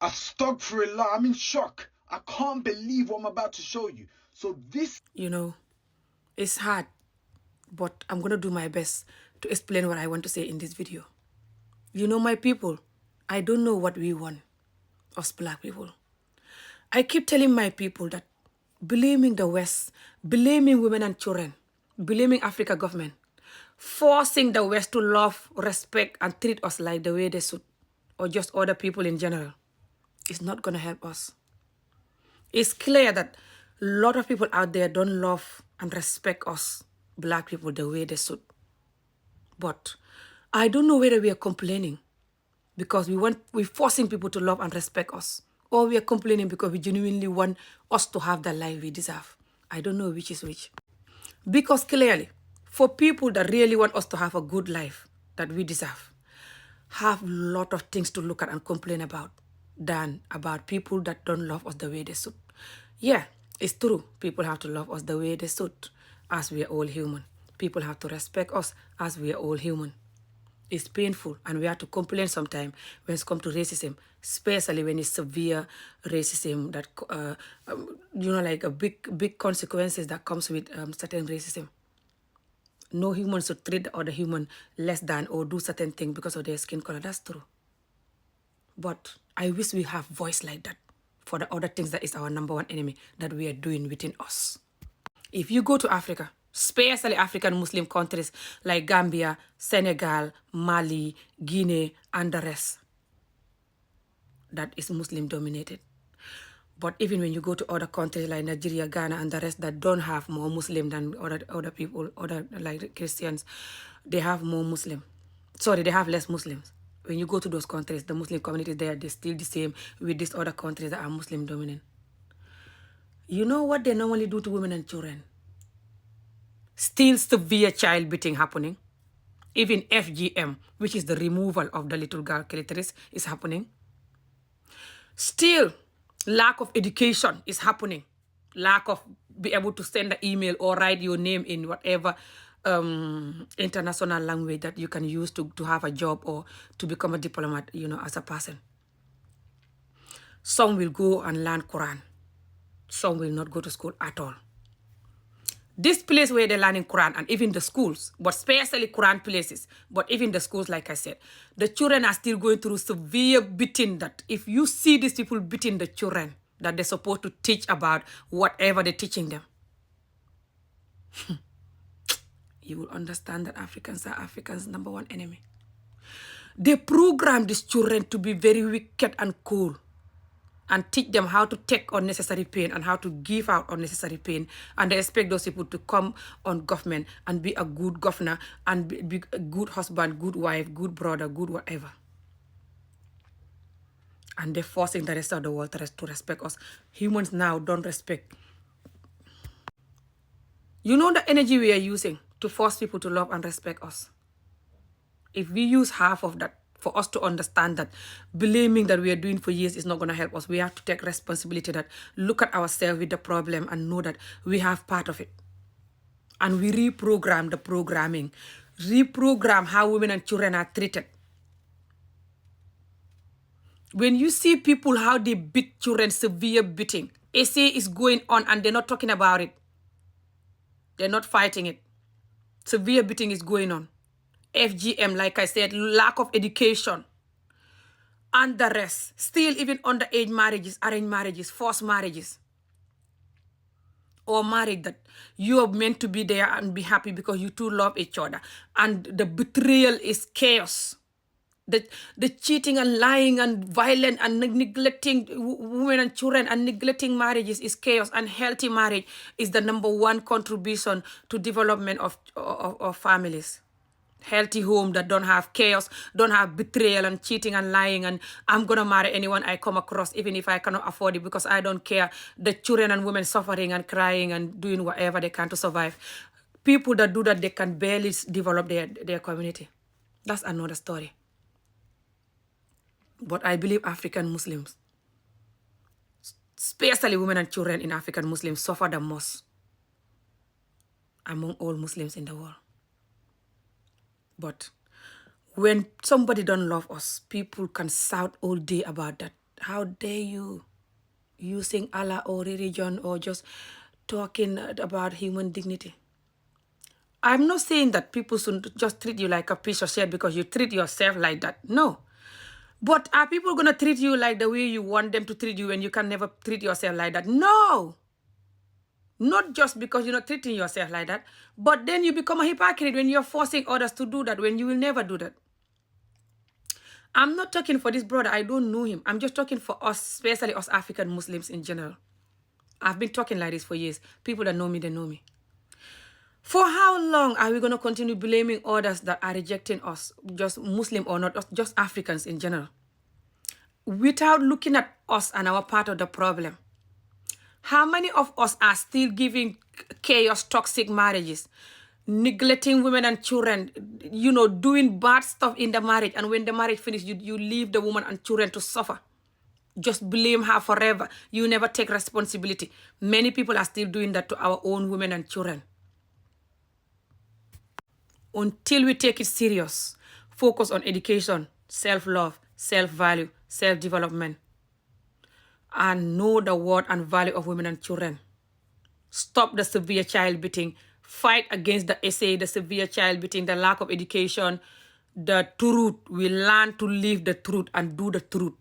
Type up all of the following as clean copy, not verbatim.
Astaghfirullah, I'm in shock. I can't believe what I'm about to show you. So this... You know, it's hard, but I'm going to do my best to explain what I want to say in this video. You know, my people, I don't know what we want, us black people. I keep telling my people that blaming the West, blaming women and children, blaming Africa government, forcing the West to love, respect, and treat us like the way they should, or just other people in general, is not going to help us. It's clear that a lot of people out there don't love and respect us, black people, the way they should. But I don't know whether we are complaining because we're forcing people to love and respect us, or we are complaining because we genuinely want us to have the life we deserve. I don't know which is which. Because clearly, for people that really want us to have a good life that we deserve, have a lot of things to look at and complain about than about people that don't love us the way they should. Yeah, it's true. People have to love us the way they should, as we are all human. People have to respect us as we are all human. It's painful, and we have to complain sometimes when it's come to racism, especially when it's severe racism that, like a big consequences that comes with certain racism. No human should treat the other human less than or do certain things because of their skin color. That's true. But I wish we have voice like that for the other things that is our number one enemy that we are doing within us. If you go to Africa, especially African Muslim countries like Gambia, Senegal, Mali, Guinea, and the rest, that is Muslim dominated. But even when you go to other countries like Nigeria, Ghana, and the rest that don't have more Muslim than other people, other like Christians, they have more Muslim. Sorry, they have less Muslims. When you go to those countries, the Muslim community there, they're still the same with these other countries that are Muslim dominant. You know what they normally do to women and children? Still severe child beating happening. Even FGM, which is the removal of the little girl clitoris, is happening. Still, lack of education is happening. Lack of be able to send an email or write your name in whatever international language that you can use to have a job or to become a diplomat, as a person. Some will go and learn Quran. Some will not go to school at all. This place where they're learning Quran and even the schools, but especially Quran places, but even the schools, like I said, the children are still going through severe beating that if you see these people beating the children that they're supposed to teach about whatever they're teaching them, you will understand that Africans are Africans' number one enemy. They program these children to be very wicked and cool and teach them how to take unnecessary pain and how to give out unnecessary pain. And they expect those people to come on government and be a good governor and be a good husband, good wife, good brother, good whatever. And they're forcing the rest of the world to respect us. Humans now don't respect. You know the energy we are using to force people to love and respect us. If we use half of that, for us to understand that blaming that we are doing for years is not going to help us, we have to take responsibility that look at ourselves with the problem and know that we have part of it. And we reprogram the programming, reprogram how women and children are treated. When you see people, how they beat children, severe beating, SA is going on and they're not talking about it. They're not fighting it. Severe beating is going on. FGM, like I said, lack of education, and the rest. Still, even underage marriages, arranged marriages, forced marriages, or married that you are meant to be there and be happy because you two love each other. And the betrayal is chaos. The cheating and lying and violent and neglecting women and children and neglecting marriages is chaos. And healthy marriage is the number one contribution to development of families. Healthy home that don't have chaos, don't have betrayal and cheating and lying and I'm gonna marry anyone I come across even if I cannot afford it because I don't care. The children and women suffering and crying and doing whatever they can to survive. People that do that, they can barely develop their community. That's another story. But I believe African Muslims, especially women and children in African Muslims, suffer the most among all Muslims in the world. But when somebody don't love us, people can shout all day about that. How dare you using Allah or religion or just talking about human dignity? I'm not saying that people should just treat you like a piece of shit because you treat yourself like that. No. But are people going to treat you like the way you want them to treat you and you can never treat yourself like that? No. Not just because you're not treating yourself like that, but then you become a hypocrite when you're forcing others to do that when you will never do that. I'm not talking for this brother. I don't know him. I'm just talking for us, especially us African Muslims in general. I've been talking like this for years. People that know me, they know me. For how long are we going to continue blaming others that are rejecting us, just Muslim or not, just Africans in general, without looking at us and our part of the problem? How many of us are still giving chaos, toxic marriages, neglecting women and children, doing bad stuff in the marriage, and when the marriage finishes, you leave the woman and children to suffer? Just blame her forever. You never take responsibility. Many people are still doing that to our own women and children. Until we take it serious, focus on education, self-love, self-value, self-development, and know the worth and value of women and children. Stop the severe child beating. Fight against the SA, the severe child beating, the lack of education, the truth. We learn to live the truth and do the truth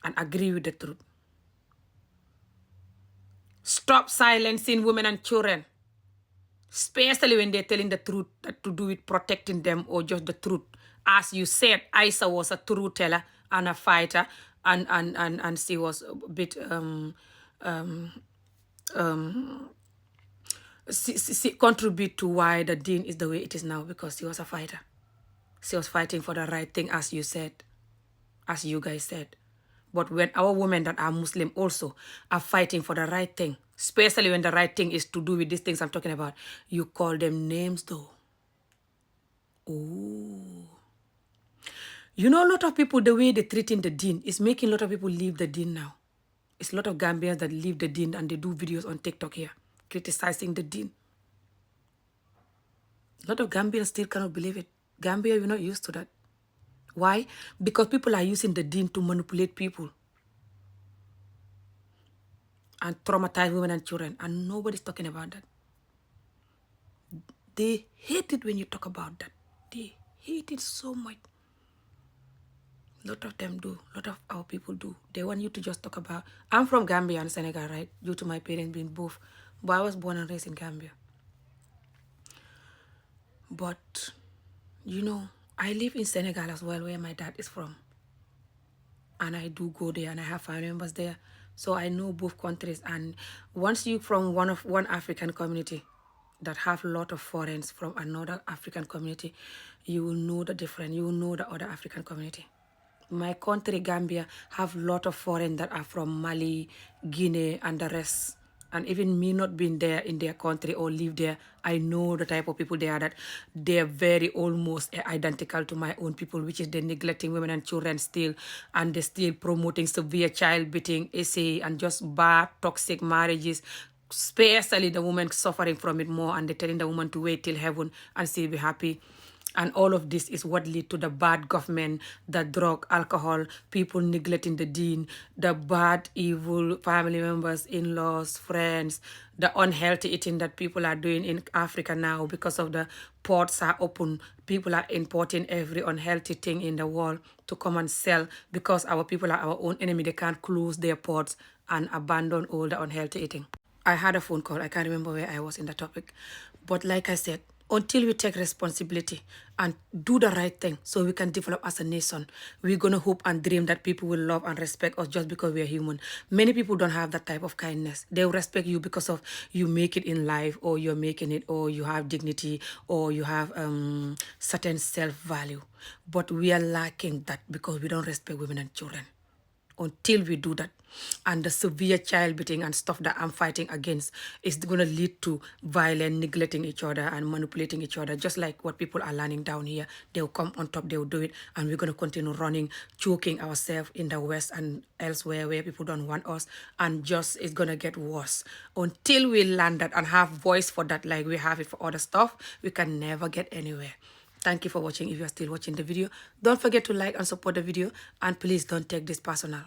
and agree with the truth. Stop silencing women and children, especially when they're telling the truth, that to do with protecting them or just the truth. As you said, Isa was a truth teller and a fighter, and she was a bit she contribute to why the deen is the way it is now, because she was a fighter. She was fighting for the right thing, as you said, as you guys said. But when our women that are Muslim also are fighting for the right thing, especially when the right thing is to do with these things I'm talking about, you call them names though. Oh. You know, a lot of people, the way they're treating the deen is making a lot of people leave the deen now. It's a lot of Gambians that leave the deen and they do videos on TikTok here, criticizing the deen. A lot of Gambians still cannot believe it. Gambia, we're not used to that. Why? Because people are using the deen to manipulate people and traumatize women and children, and nobody's talking about that. They hate it when you talk about that. They hate it so much. A lot of them do. A lot of our people do. They want you to just talk about... I'm from Gambia and Senegal, right? Due to my parents being both. But I was born and raised in Gambia. But, I live in Senegal as well, where my dad is from. And I do go there, and I have family members there. So I know both countries. And once you from one African community that have a lot of foreigners from another African community, you will know the difference. You will know the other African community. My country, Gambia, have a lot of foreign that are from Mali, Guinea, and the rest. And even me not being there in their country or live there, I know the type of people they are, that they're very almost identical to my own people, which is they're neglecting women and children still, and they're still promoting severe child beating, SA, and just bad, toxic marriages, especially the woman suffering from it more, and they're telling the woman to wait till heaven and she'll be happy. And all of this is what lead to the bad government, the drug, alcohol, people neglecting the deen, the bad, evil family members, in-laws, friends, the unhealthy eating that people are doing in Africa now because of the ports are open. People are importing every unhealthy thing in the world to come and sell because our people are our own enemy. They can't close their ports and abandon all the unhealthy eating. I had a phone call. I can't remember where I was in the topic. But like I said, until we take responsibility and do the right thing so we can develop as a nation, we're going to hope and dream that people will love and respect us just because we are human. Many people don't have that type of kindness. They will respect you because of you make it in life, or you're making it, or you have dignity, or you have certain self-value. But we are lacking that because we don't respect women and children. Until we do that, and the severe child beating and stuff that I'm fighting against is going to lead to violent, neglecting each other and manipulating each other, just like what people are learning down here. They'll come on top, they'll do it, and we're going to continue running, choking ourselves in the West and elsewhere where people don't want us, and just it's going to get worse. Until we learn that and have voice for that like we have it for other stuff, we can never get anywhere. Thank you for watching if you are still watching the video. Don't forget to like and support the video, and please don't take this personal.